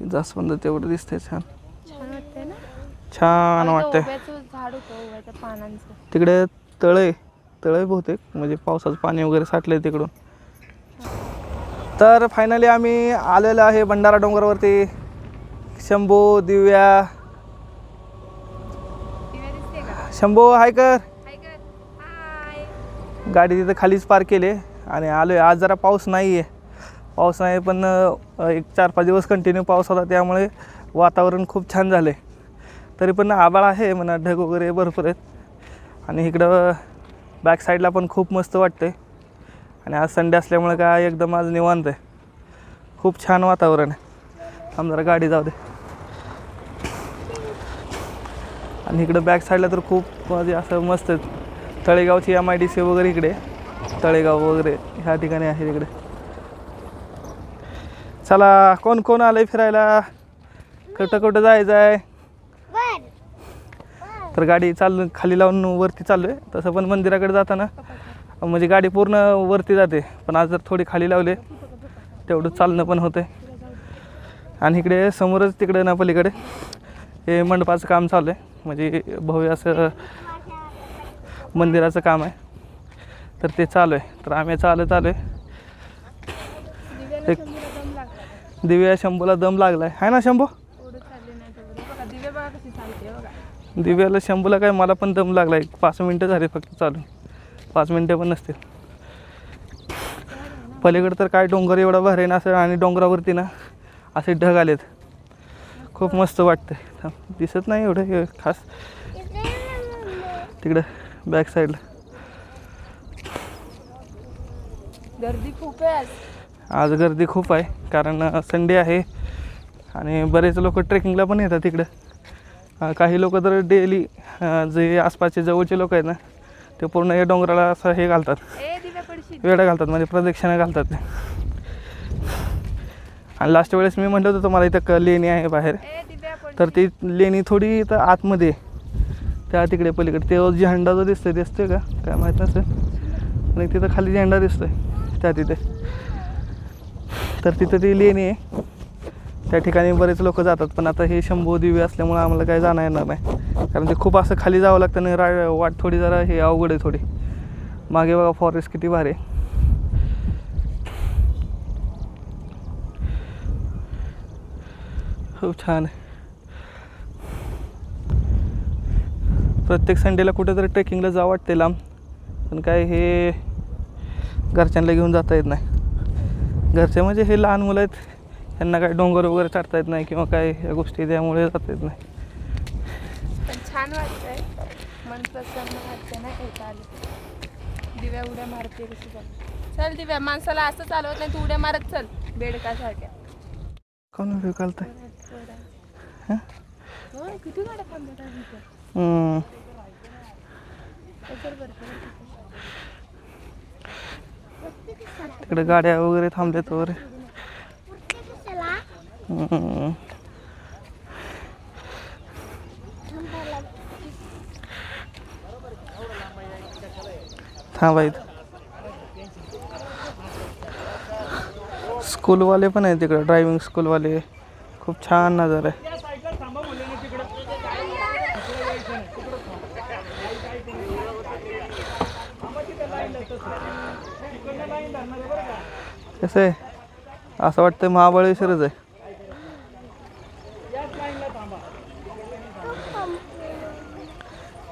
जास्वंद तेवढं दिसतंय छान. छान वाटतंय ना. छान वाटतंय. झाड होतं ओव्याच्या पानांचं. तिकडे तळे बहुतेक म्हणजे पावसाचं पाणी वगैरे साठलंय तिकडून. तर फायनली आम्ही आलेलो आहे भंडारा डोंगरावरती. शंभू, दिव्या. शंभू हाय कर. गाडी तिथं खालीच पार्क केली आणि आलोय. आज जरा पाऊस नाही पण एक 4-5 दिवस कंटिन्यू पाऊस होता, त्यामुळे वातावरण खूप छान झालं आहे. तरी पण आभाळ आहे म्हणा, ढग वगैरे भरपूर आहेत. आणि इकडं बॅक साईडला पण खूप मस्त वाटतं आहे. आणि आज संडे असल्यामुळे काय एकदम आज निवांत आहे. खूप छान वातावरण आहे. थांब जरा गाडी जाऊ दे. आणि इकडं बॅक साईडला तर खूप म्हणजे असं मस्त तळेगावची MIDC वगैरे इकडे, तळेगाव वगैरे ह्या ठिकाणी आहे इकडे. चला, कोण कोण आलंय फिरायला, कुठं जायचं आहे. तर गाडी खाली लावून वरती चाललो आहे. तसं पण मंदिराकडे जाताना म्हणजे गाडी पूर्ण वरती जाते, पण आज जर थोडी खाली लावले तेवढं चालणं पण होतं आहे. आणि इकडे समोरच तिकडे ना पलीकडे हे मंडपाचं काम चालू आहे, म्हणजे भव्य असं मंदिराचं काम आहे. तर ते चालू आहे. तर आम्ही चालत आलो आहे. दिव्या शंभूला दम लागला आहे ना शंभू. दिव्याला शंभूला काय, मला पण दम लागला आहे. 5 मिनटं झाली फक्त चालू, 5 मिनटं पण नसतील. पलीकडे तर काय डोंगर एवढा भारी ना असं, आणि डोंगरावरती ना असे ढग आलेत. खूप मस्त वाटतं. दिसत नाही एवढं खास तिकडं बॅक साईडला. गर्दी खूप आहे आज गर्दी खूप आहे, कारण संडे आहे आणि बरेच लोक ट्रेकिंगला पण येतात तिकडं. काही लोक तर डेली जे आसपासचे जवळचे लोक आहेत ना, ते पूर्ण या डोंगराला असं हे घालतात, वेळा घालतात, म्हणजे प्रदक्षिणा घालतात ते. आणि लास्ट वेळेस मी म्हटलं होतं तुम्हाला इथं लेणी आहे बाहेर, तर ती लेणी थोडी इथं आतमध्ये त्या तिकडे पलीकडे ते झेंडा जो दिसतोय का काय माहीत नसेल, आणि तिथं खाली झेंडा दिसतोय त्या तिथे. तर तिथं ती लेणी आहे, त्या ठिकाणी बरेच लोक जातात. पण आता हे शंभू दिव्य असल्यामुळे आम्हाला काय जाणं येणार नाही, कारण ते खूप असं खाली जावं लागतं आणि वाट थोडी जरा हे अवघड आहे थोडी. मागे बघा फॉरेस्ट किती भारी आहे. खूप छान आहे. प्रत्येक संडेला कुठेतरी ट्रेकिंगला जावं वाटते लांब, पण काय हे घरच्यांना घेऊन जाता येत नाही. घरचे म्हणजे हे लहान मुलं आहेत, त्यांना काय डोंगर वगैरे चढता येत नाही किंवा काय या गोष्टी, त्यामुळे जाता येत नाही. पण छान वाटतंय, मन प्रसन्न वाटतं ना येता आलं. दिव्या उड्या मारते कशी चल दिव्या, माणसाला असं चालवत नाही, तू उड्या मारत चल बेडकासारख्या. कोण व्हिडिओ काढताय? किती गाड्या थांबतात तिकडे गाड्या वगैरे थांबल्यात वगैरे. थांबायचं. स्कूलवाले पण आहे तिकडे, ड्रायव्हिंग स्कूलवाले. खूप छान नजारा आहे. कसं आहे, असं वाटतं महाबळेश्वरच आहे.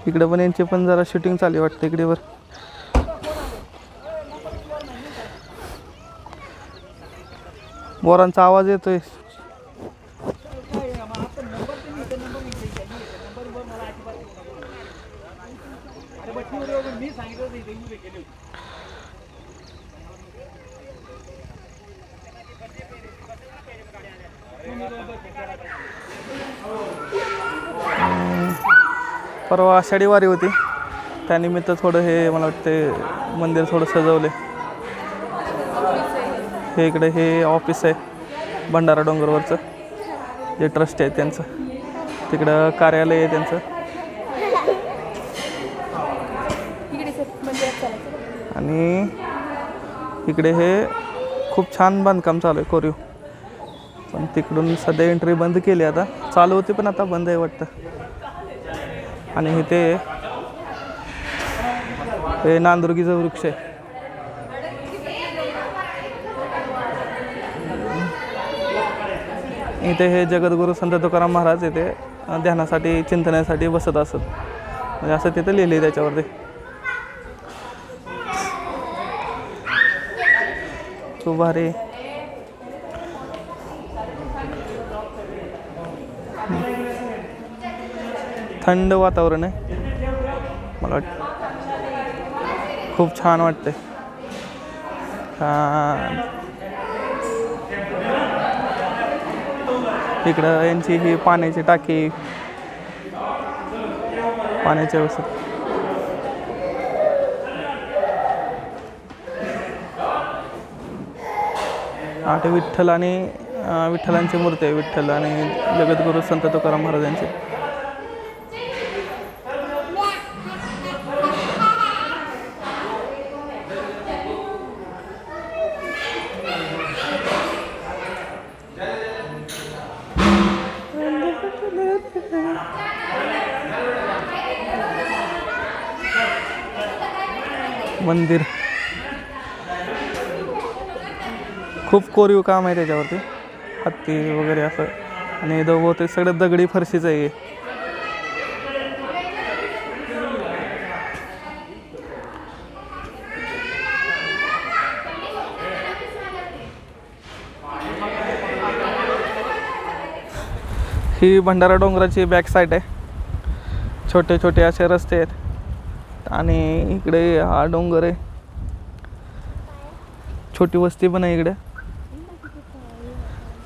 इकडे पण यांची पण जरा शूटिंग चालू वाटतं इकडे वर. बोरांचा आवाज येतोय. परवा आषाढी वारी होती, त्यानिमित्त थोडं हे मला वाटतं मंदिर थोडं सजवलं. हे इकडे हे ऑफिस आहे भंडारा डोंगरवरचं, जे ट्रस्ट आहे त्यांचं. तिकडं कार्यालय आहे त्यांचं. आणि इकडे हे खूप छान बांधकाम चालू आहे, कोरीव. पण तिकडून सध्या एंट्री बंद केली, आता चालू होती पण आता बंद आहे वाटतं. आणि इथे हे नांदुर्गीचा वृक्ष आहे. इथे हे जगद्गुरू संत तुकाराम महाराज इथे ध्यानासाठी चिंतनासाठी बसत असत, म्हणजे असं तिथे लिहिले त्याच्यावरती. खूप भारी थंड वातावरण आहे, मला वाटतं खूप छान वाटते. इकडं यांची ही पाण्याची टाकी, पाण्याच्या व्यवस्थित. आठ विठ्ठल आणि विठ्ठलांची मूर्ती आहे, विठ्ठल आणि जगद्गुरू संत तुकाराम महाराजांची. मंदिर खूप कोरीव काम आहे त्याच्यावरती, हत्ती वगैरे असं. आणि बहुतेक सगळं दगडी फरशीच आहे. ही भंडारा डोंगराची बॅक साईड आहे, छोटे छोटे असे रस्ते आहेत. आणि इकडे हा डोंगर आहे, छोटी वस्ती पण आहे इकडे.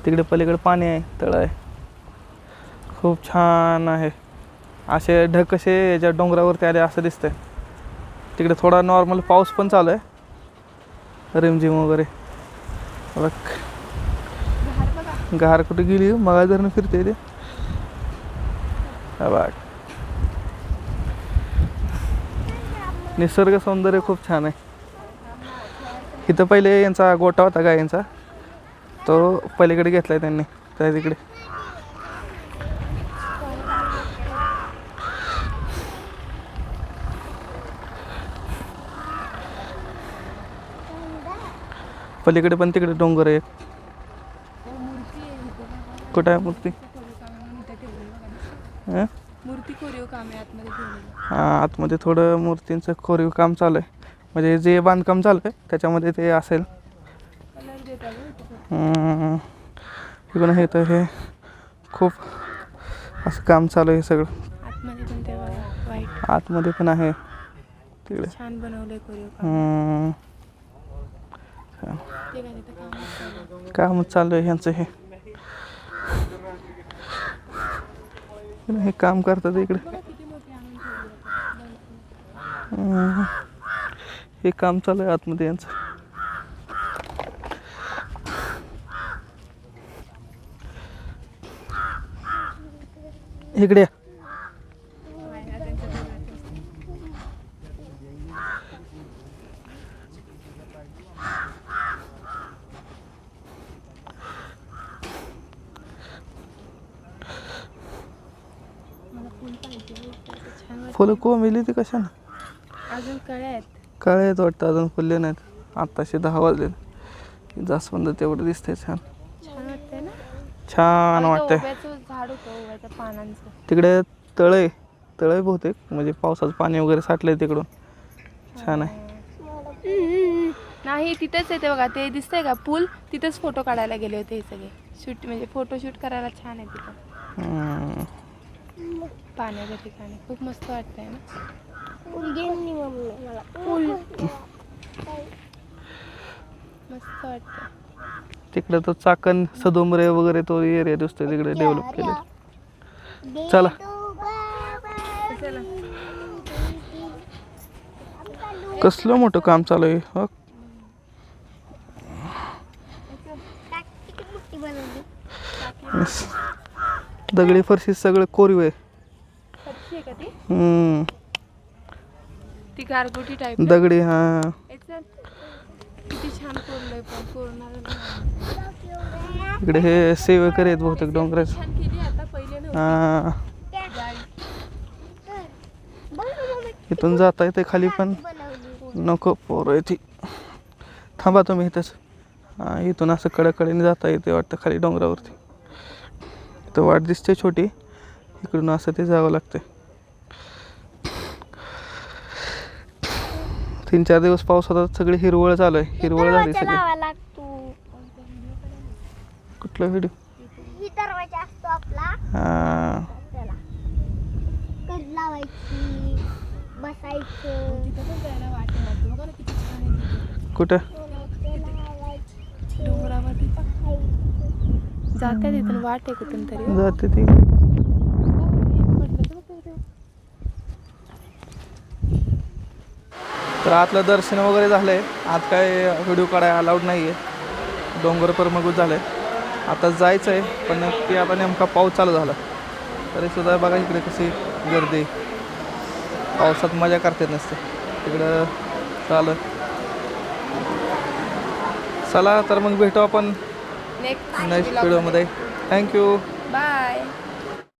तिकडे पलीकडे पाणी आहे, तळ आहे, खूप छान आहे. असे ढग कसे याच्या डोंगरावरती आले असं दिसतंय. तिकडे थोडा नॉर्मल पाऊस पण चालू आहे, रिमझिम वगैरे. बघ घार कुठे गेली, मग जर फिरते ते बघ. निसर्ग सौंदर्य खूप छान आहे. इथं पहिले यांचा गोठा होता गायींचा, तो पलीकडे घेतलाय त्यांनी, त्या तिकडे. पलीकडे पण तिकडे डोंगर आहे. कुठं आहे मूर्ती? मूर्ती कोरीव काम आहे आतमध्ये ठेवलेलं. हां, आतमध्ये थोडं मूर्तींचं कोरीव काम चालू आहे, म्हणजे जे बांधकाम चालू आहे त्याच्यामध्ये ते असेल. कलर देतात इकडून हे तर हे खूप असं काम चालू आहे सगळं. आतमध्ये पण ते वाईट, आतमध्ये पण आहे तिकडे. छान बनवलंय कोरीव काम. ते काय तिथं कामच चालू आहे. कामच चालू आहे ह्यांचं. हे काम करतात इकडे. किती मोठी आणून ठेवली. हे काम चालू आहे आतमध्ये यांचं. इकडे फुलं कोंबली ती कशा ना अजून कळ्या आहेत, काळे आहेत वाटतं, अजून फुलले नाहीत. आत्ताशे 10 वाजले. जास्वंद तेवढं दिसतंय छान. छान वाटतंय ना. छान वाटतंय. ओव्याचं झाड होतं, ओव्याच्या पानांचं. तिकडे तळे तळे बहुतेक, म्हणजे पावसाचं पाणी वगैरे साठलंय तिकडून. छान आहे. नाही तिथेच येते बघा, ते दिसतंय का पूल, तिथेच फोटो काढायला गेले होते हे सगळे. शूट म्हणजे फोटो शूट करायला छान आहे तिथं. पाण्याच्या ठिकाणी खूप मस्त वाटतंय ना. मस्त वाटतं. तिकडे तो चाकण सदोमरे वगैरे तो एरिया दिसतोय तिकडे डेव्हलप केलं. चला चला. कसलं मोठं काम चालू आहे. हो दगडी फरशी सगळं कोरीव आहे. फरशी आहे का ती? हम्म, ती गारगोटी टाईप दगडी. हा किती छान कोरलंय पण कोरणार इकडे हे सेवेकर आहेत बहुतेक डोंगराचे. छान केली आता पहिले नव्हती हा, गाडी. इथून जाता येते खाली पण नको पोरं आहे ती. थांबा तुम्ही इथंच. हा, इथून असं कडेकडेने जाता येते वाटतं खाली डोंगरावरती. इथं वाट दिसते छोटी, इकडून असं ते जावं लागतं. 3-4 दिवस पाऊस होता, सगळी हिरवळ चालू आहे. हिरवळ झाली सगळी. कुठला व्हिडिओ? ही दरवाजा असतो आपला, हा, त्याला कड लावायची, बसायचं. तिथं पण जायला वाटे वाटतं बघा ना किती छान आहे तिथे. कुठं? डोंगरावरती जाते तिथून वाट आहे कुठून तरी हो. जाते ती. हो, हे पडलं तर बघ ते. तर आतलं दर्शन वगैरे झालंय. आत काय व्हिडिओ काढायला अलाउड नाही आहे, डोंगर परमगूत झालं आहे. आता जायचं आहे, पण नक्की आता नेमका पाऊस चालू झाला तरीसुद्धा बघा इकडे कशी गर्दी. पावसात मजा करते नसते तिकडं चालू. चला तर मग भेटू आपण नेक्स्ट नेक्स्ट व्हिडिओमध्ये. थँक्यू. बाय.